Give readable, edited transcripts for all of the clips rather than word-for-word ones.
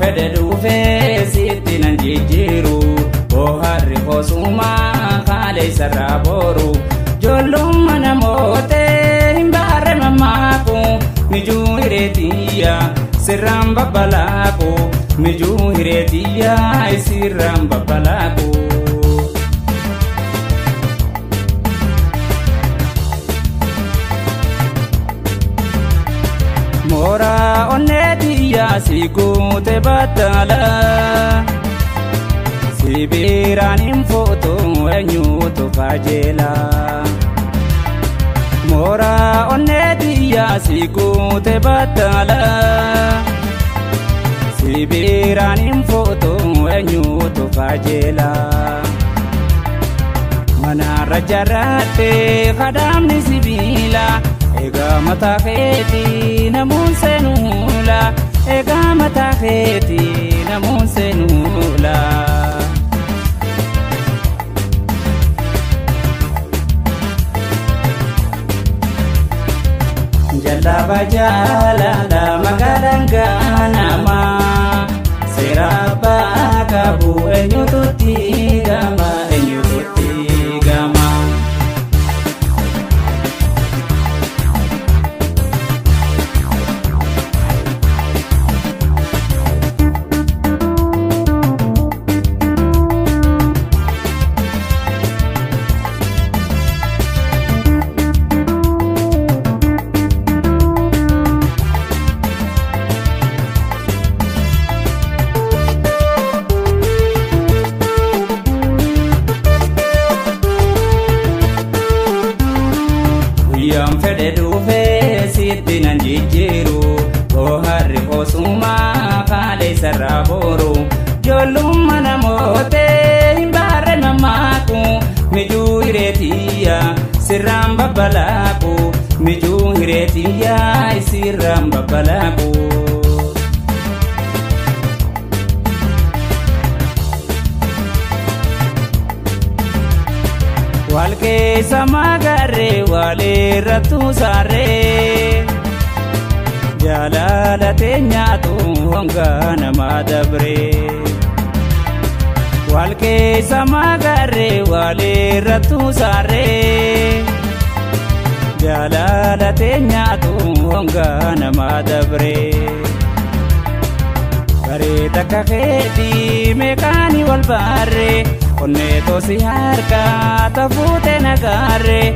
fedhe dhufe sitti nan jijjiiru bohaarri koosuma kaleessa irraa boru ijoollummaa namootee hin baarre mammaaku mijuu hireetiyya sirraan babbalaaku mijuu hireetiyya sirraan babbalaaku. Mora onneetiyya si guute battala si biraan hin fuutu eenyuutu kajeela. Mora onneetiyya si guute battala si biraan hin fuutu eenyuutu kajeela. Manarra jarratte kadamni sibiila egaa mataa keetii namuun seenuula egaa mataa keetii namuun seenuula. Jalaba jaalala magaalaan ganamaa seera abbaa qabu eenyuututti gama eenyuututti gama. Yam fedhe dhufe sitti nan jijjiiru bohaarri koosuma kaleessa irraa boru ijoollummaa namootee hin baarre mammaaku mijuu hireetiyya sirraan babbalaaku mijuu hireetiyya sirraan babbalaaku. Walkeessa magarree walirrattu saarree jaalala teenyaatu hongaa nama dabree. Walkeessa magarree walirrattu saarree jaalala teenyaatu hongaa nama dabree. Garee takka keetii meeqaanii wal baarree onneetoo si harkaa tafuute nagaarree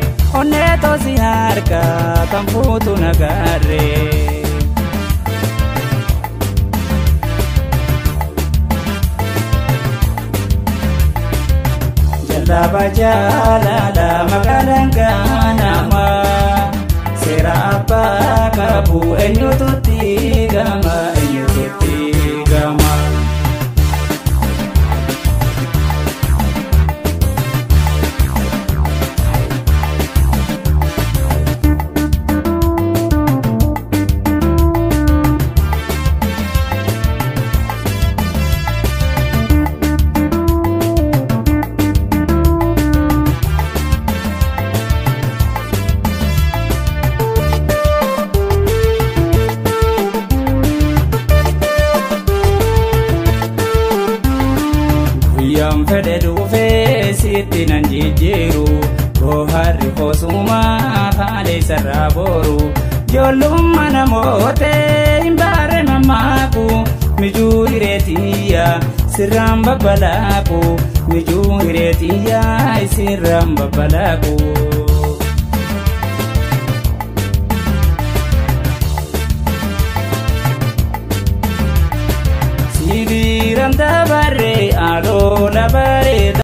onneetoo si harkaa tafuutu nagaarree. Jalaba jaalala magaalaan ganamaa seera abbaa qabu eenyuututti gama eenyuututti gama. Yam fedhe dhufe sitti nan jijjiiru bohaarri koosuma kaleessa irraa boru ijoollummaa namootee hin baarre mammaaku mijuu hireetiyya sirraan babbalaaku mijuu hireetiyya sirraan babbalaaku. Sibiiraan dabaree aloola bareeda.